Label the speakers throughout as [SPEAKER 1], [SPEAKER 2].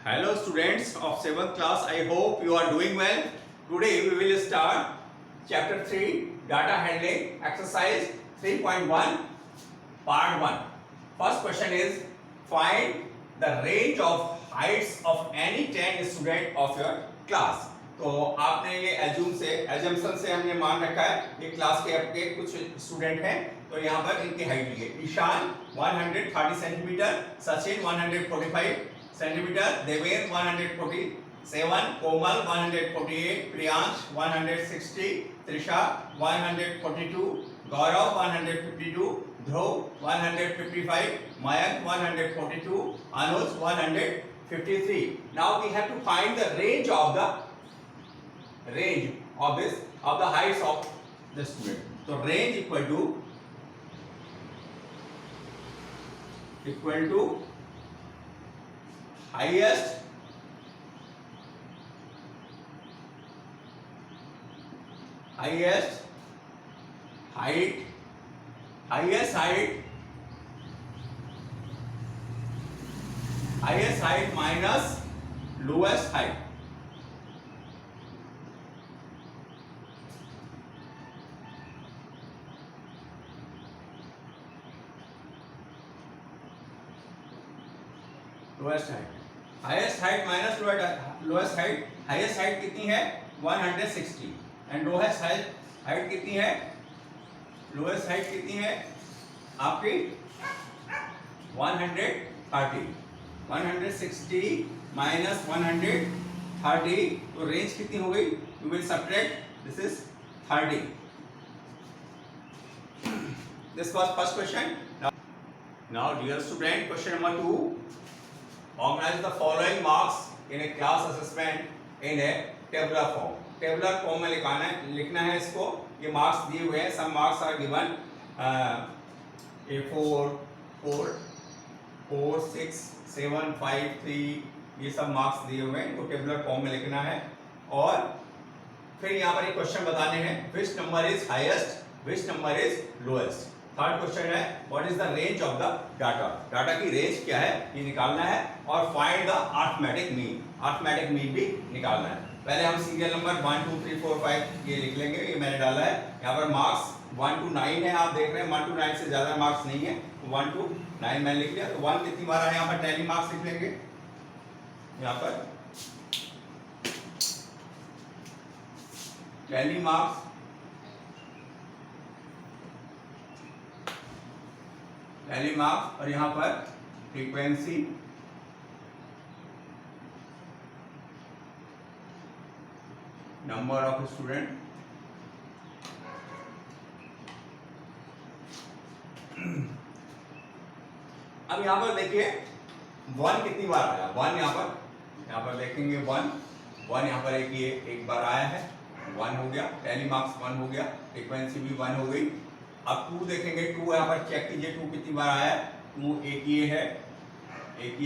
[SPEAKER 1] Hello students of 7th class, I hope you are doing well. Today we will start chapter 3 data handling exercise 3.1 part 1. First question is find the range of heights of any 10 student of your class. तो आपने ये assumption से हमने मान रखा है ये class के आपके कुछ स्टूडेंट हैं, तो यहाँ पर इनकी हाइट ली है। Ishaan 130 centimetre, Sachin 145 centimetre, Devendra 147, Komal 148, Priyansh 160, Trisha 142, Gaurav 152, Dhruv 155, Mayank 142, Anuj 153. Now we have to find the range of the heights of the student. So range equal to highest height minus lowest height. Lowest height, highest height minus lowest height. Highest height कितनी है 160 and lowest height कितनी है, lowest height कितनी है आपकी 130. 160 minus 130, तो range कितनी हो गई, you will subtract, this is 30. This was first question. Now dear student, question number 2. Organize the following marks in a class assessment in a tabular form. Tabular form में लिखना है इसको. ये marks दिए हुए हैं. Some marks are given. A 4, 6, 7, 5, 3 ये सब marks दिए हुए हैं. तो tabular form में लिखना है. और फिर यहाँ पर एक क्वेश्चन बताने हैं. Which number is highest? Which number is lowest? Third question है what is the range of the data. Data की रेंज क्या है ये निकालना है. और find the arithmetic mean. Arithmetic mean भी निकालना है. पहले हम सीरियल नंबर 1 2 3 4 5 ये लिख लेंगे. ये मैंने डाला है. यहाँ पर मार्क्स 1 to 9 है. आप देख रहे हैं 1 to 9 से ज्यादा मार्क्स नहीं है. 1 to 9 मैंने लिख लिया. तो 1 कितनी बार है यहाँ पर टैली मार्क्स लिख लेंगे. यहाँ पर टैली मार्क्स और यहाँ पर फ्रीक्वेंसी नंबर ऑफ स्टूडेंट. अब यहाँ पर देखिए 1 कितनी बार आया. 1 यहाँ पर देखेंगे 1 यहाँ पर एक बार आया है. 1 हो गया. टैली मार्क्स 1 हो गया. फ्रीक्वेंसी भी 1 हो गई. अब 2 देखेंगे. 2 यहाँ पर चेक कीजिए 2 कितनी बार आया है. 2 एक ये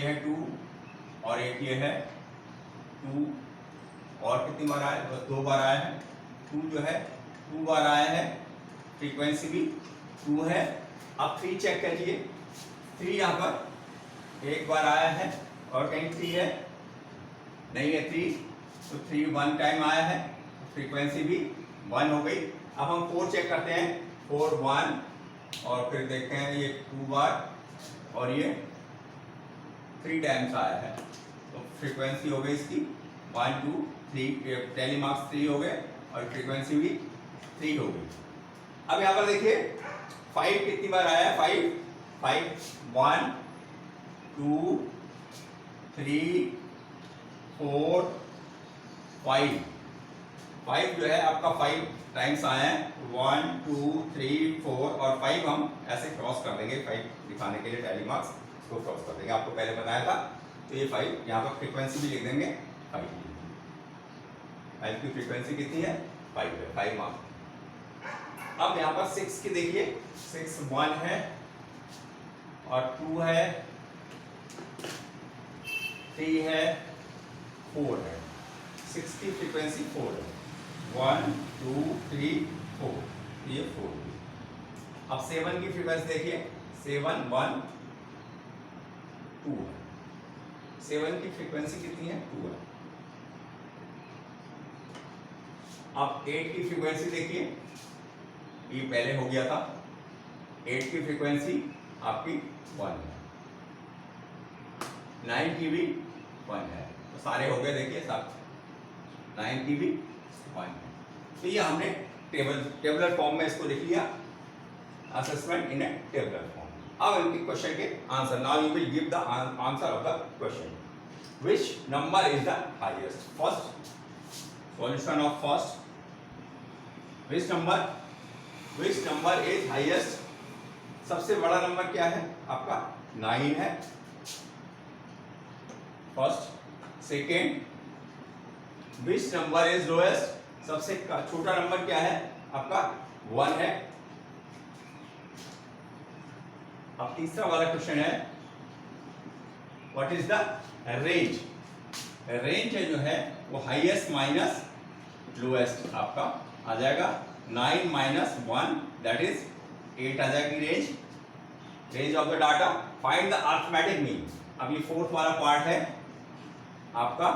[SPEAKER 1] है 2 और एक ये है 2 और कितनी बार आया है 2 बार आया है. 2 जो है 2 बार आया है. फ्रीक्वेंसी भी 2 है. अब 3 चेक करिए. 3 यहाँ पर एक बार आया है और कहीं 3 है नहीं है 3. तो 3 1 टाइम आया है. फ्रीक्वेंसी भी 1 हो गई. अब हम 4 चेक करते हैं. 4 1 और फिर देखते हैं ये 2 बार और ये 3 टाइम्स आया है. तो फ्रीक्वेंसी हो गई इसकी 1 2 3. टैली मार्क्स 3 हो गए और फ्रीक्वेंसी भी 3 हो गई. अब यहाँ पर देखिए 5 कितनी बार आया है. 5 1 2 3 4 5 जो है आपका 5 टाइम्स आया है. 1 2 3 4 और 5 हम ऐसे क्रॉस कर देंगे. 5 दिखाने के लिए टैली मार्क्स इसको क्रॉस कर देंगे. आपको पहले बताया था. तो ये 5 यहाँ पर फ्रीक्वेंसी भी लिख देंगे 5 की फ्रीक्वेंसी कितनी है 5 है. 5 मार्क्स. अब यहाँ पर 6 की देखिए 6 1 है और 2 है 3 है 4 है. 6 की फ्रीक्वेंसी 4 है. 1 2 3 4 ये 4. अब 7 की फ्रीक्वेंसी देखिए 7 1 2 है. 7 की फ्रीक्वेंसी कितनी है? 2 है। अब 8 की फ्रीक्वेंसी देखिए, ये पहले हो गया था। 8 की फ्रीक्वेंसी आपकी 1 है, 9 की भी 1 है, तो सारे हो गए। देखिए सब 9 की भी 1 है। तो ये हमने टेबलर फॉर्म में इसको लिख लिया, assessment in A tabular form. अब इनके क्वेश्चन के answer, now you will give the answer of the question. Which number is the highest? First solution of first, which number is highest? सबसे बड़ा number क्या है आपका? 9 है first. Second, which number is lowest? सबसे छोटा number क्या है आपका? 1 है। अब तीसरा वाला क्वेश्चन है, what is the range? Range जो है वो हाईएस्ट माइनस लोएस्ट आपका आ जाएगा। 9 माइनस 1 दैट इज 8 आ जाएगी range of the data. Find the arithmetic mean. अब ये फोर्थ वाला पार्ट है आपका,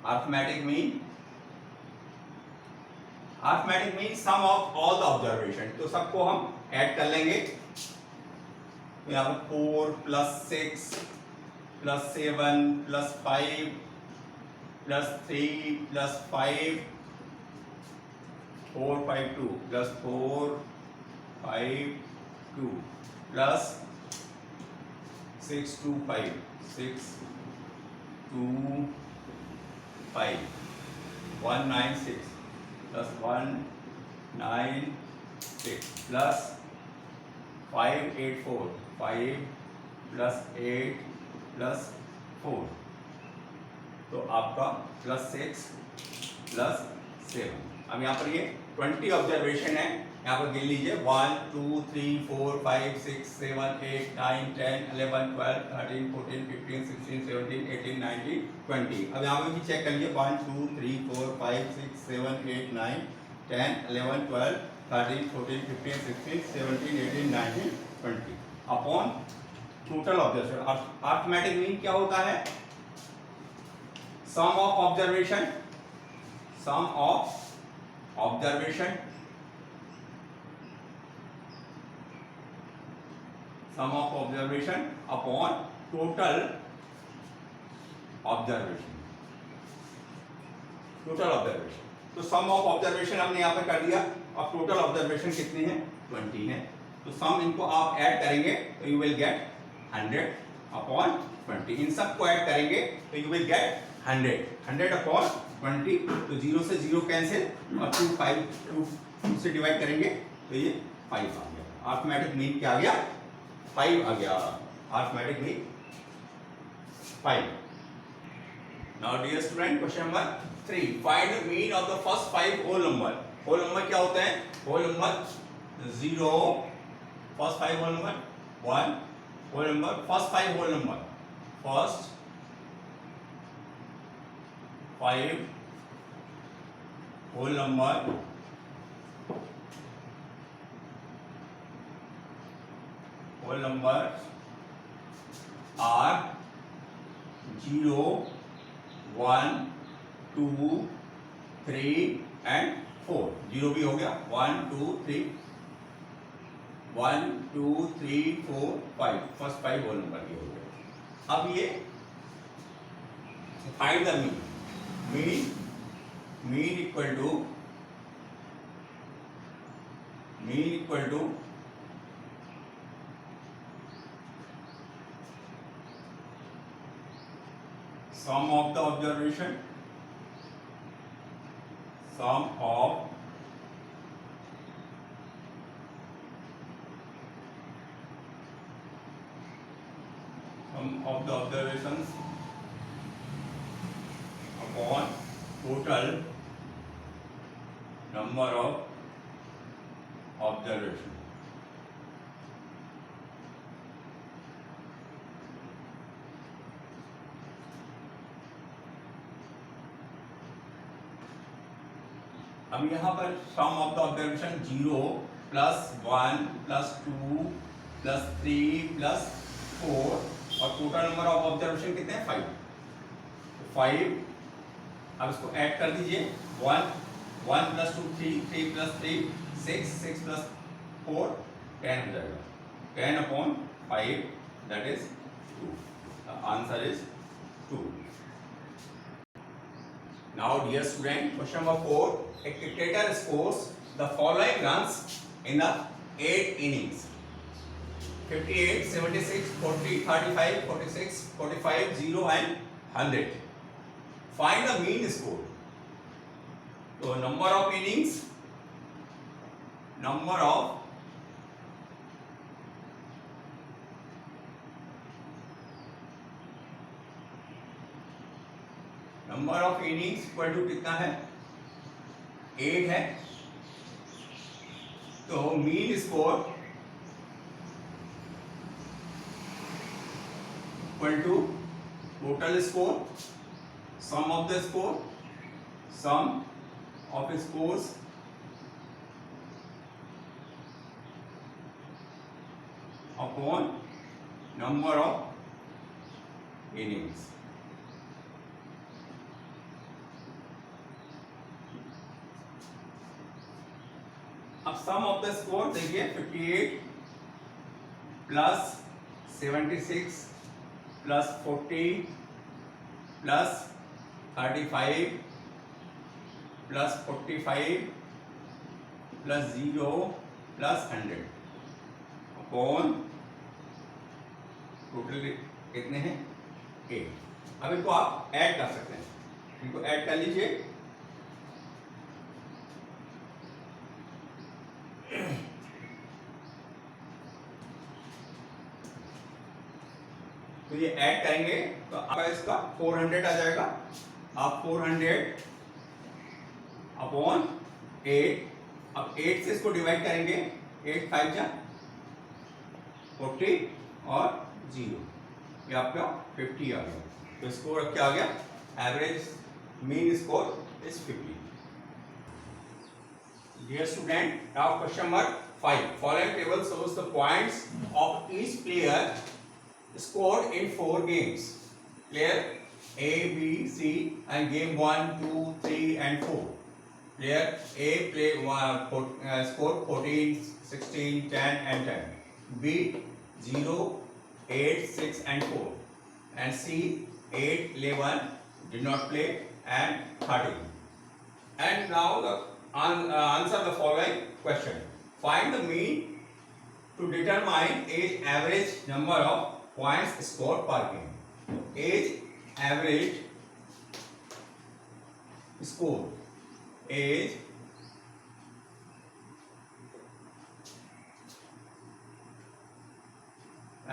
[SPEAKER 1] arithmetic mean. Arithmetic mean sum of all the observation, तो सबको हम ऐड कर लेंगे। तो यहाँ पर 4 plus 6 plus 7 plus 5 plus 3 plus 5 4 5 2 plus 4 5 2 plus 6 2 5 6 2 5 1 9 6 plus 1 9 6 plus 5 8 4 5 plus 8 plus 4, तो आपका प्लस 6 प्लस 7। अब यहाँ पर ये 20 ऑब्जर्वेशन है, यहाँ पर गिन लीजिए 1 2 3 4 5 6 7 8 9 10 11 12 13 14 15 16 17 18 19 20। अब यहाँ पर भी चेक कर लीजिए 1 2 3 4 5 6 7 8 9 10 11 12 13 14 15 16 17 18 19 20 upon total observation. Arithmetic mean क्या होता है? Sum of observation, sum of observation, sum of observation upon total observation, total observation. तो सम ऑफ ऑब्जर्वेशन हमने यहाँ पर कर दिया। अब टोटल ऑब्जर्वेशन कितनी है? 20 है। तो सम इनको आप ऐड करेंगे तो यू विल गेट 100 अपॉन 20। इन सब को ऐड करेंगे तो यू विल गेट 100 अपॉन 20। तो 0 से 0 कैंसिल और 2 5 2 से डिवाइड करेंगे तो ये 5 आ गया। अरिथमेटिक मीन क्या आ गया? 5 आ गया। Arithmetic mean 5। Now dear student, question number 3, find the mean of the first 5 whole number. Whole number क्या होते हैं? Whole number 0, first 5 whole number 1 whole number, first 5 whole number, first 5 whole number are 0 1 2 3 and 4। 0 भी हो गया, 1 2 3 1 2 3 4 5, first 5 whole number ये हो गया। अब ये find the mean. Mean equal to sum of the observation, sum of the observations upon total number of observation। अब यहाँ पर सम ऑफ द ऑब्जर्वेशन 0 +1 +2 +3 +4 और टोटल नंबर ऑफ ऑब्जर्वेशन कितने हैं 5। 5 अब इसको ऐड कर दीजिए 1 1 + 2 3 3 + 3 6 6 + 4 10 हो जाएगा 10/5 that is 2। The answer is 2। Now dear student, question number 4, a cricketer scores the following runs in the 8 innings: 58, 76, 40, 35, 46, 45, 0 and 100. Find the mean score. So number of innings, number of innings equal to कितना है 8 है, तो mean score equal to total score sum of the score sum of scores upon number of innings. अब sum of the score देखिए 58 + 76 + 40 + 35 + 45 + 0 + 100 upon total कितने हैं 8। अब इनको आप ऐड कर सकते हैं, इनको ऐड कर लीजिए। तो ये ऐड करेंगे तो आपका इसका 400 आ जाएगा। आप 400 अपॉन 8, अब 8 से इसको डिवाइड करेंगे 8 5 जा 40 और 0, ये आपका 50 आ गया। तो स्कोर क्या आ गया, average mean score is 50। Dear student, now question number 5. Following table shows the points of each player scored in 4 games. Player A, B, C and game 1, 2, 3 and 4. Player A scored 14, 16, 10 and 10. B 0, 8, 6 and 4. And C 8, 11 did not play and 13. And now answer the following question. Find the mean to determine age average number of points scored per game. Age average score. Age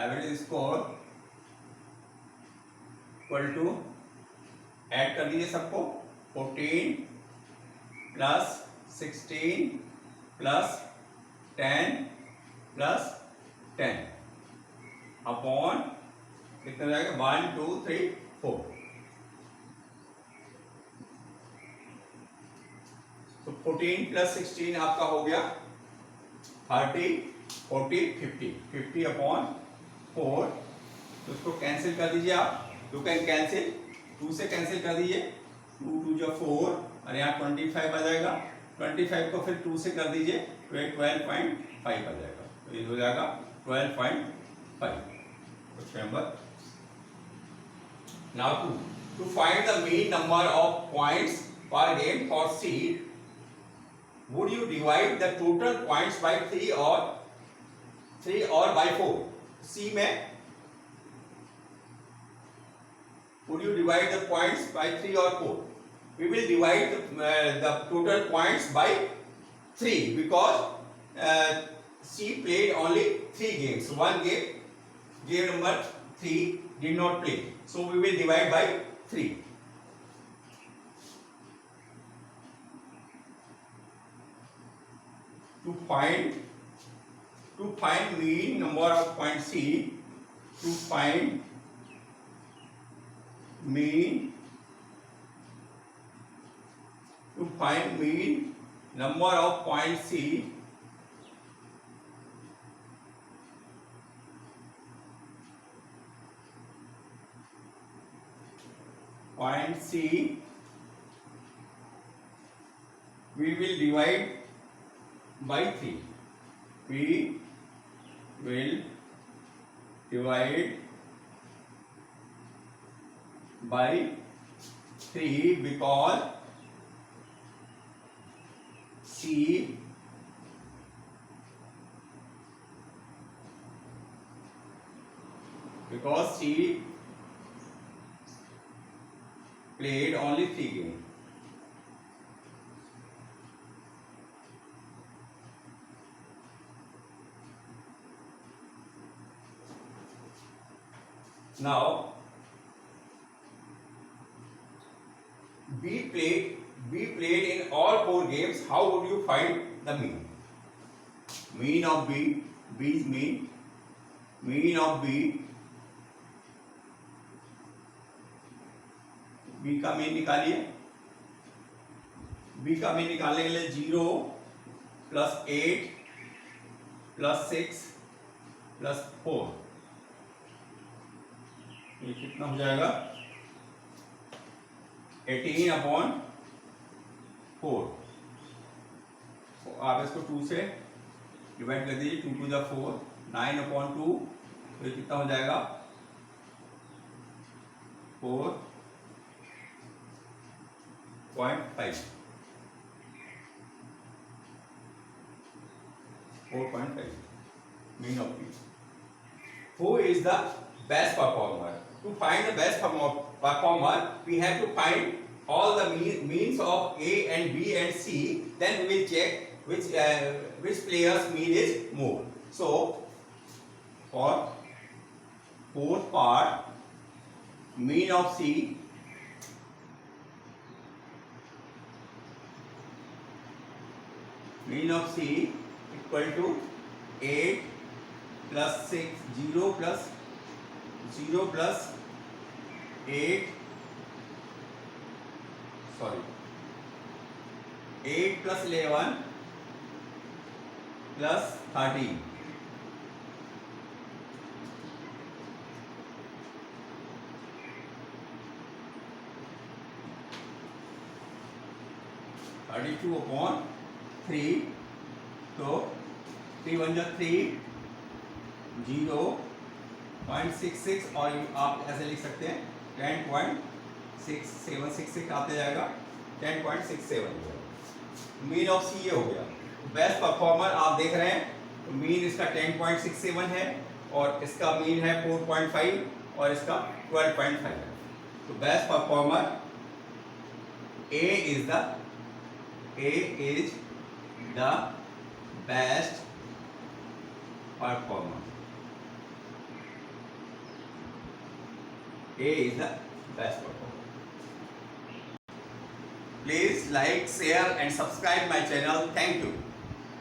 [SPEAKER 1] average score equal to add कर दीजिए सबको 14 + 16 + 10 + 10 upon कितना जाएगा 1 2 3 4। तो 14 + 16 आपका हो गया 30 40 50 50 upon 4। तो उसको कैंसिल कर दीजिए आप, यू कैन कैंसिल 2 से कैंसिल कर दीजिए 2 2 जो 4 और यहाँ 25 आ जाएगा। 25 को फिर 2 से कर दीजिए तो 12.5 आ जाएगा। तो ये हो जाएगा 12.5। Question number now to find the mean number of points per game for C, would you divide the total points by 3 or by 4? C में would you divide the points by 3 or 4? We will divide the total points by 3 because C played only 3 games. One game number 3 did not play, so we will divide by 3. To find mean number of points C, to find mean number of points C, point C, we will divide by 3. We will divide by 3 because C played only 3 games. Now we played in all 4 games. How would you find the mean? Mean of B is mean of B का mean निकालिए. B का mean निकालने के लिए 0 + 8 + 6 + 4, ये कितना हो जाएगा? 18/4. तो आप इसको 2 से डिवाइड कर दीजिए. 2 × 4, 9/2. तो ये कितना हो जाएगा? 4.5. 4.5 mean of P. Who is the best performer? To find the best performer, we have to find all the means of A and B and C. Then we will check which player's mean is more. So for fourth part, mean of C equal to 8 + 6, 0 plus 8, 8 + 11 + 13. 32/3. तो 3 × 1 = 3, 0.66, और आप ऐसे लिख सकते हैं 10.6766 आते जाएगा. 10.67 mean of सी ये हो गया. बेस्ट परफॉर्मर आप देख रहे हैं, तो मीन इसका 10.67 है और इसका मीन है 4.5 और इसका 12.5 है. तो best performer A is the best performer. A is the best performer. Please like, share and subscribe my channel. Thank you.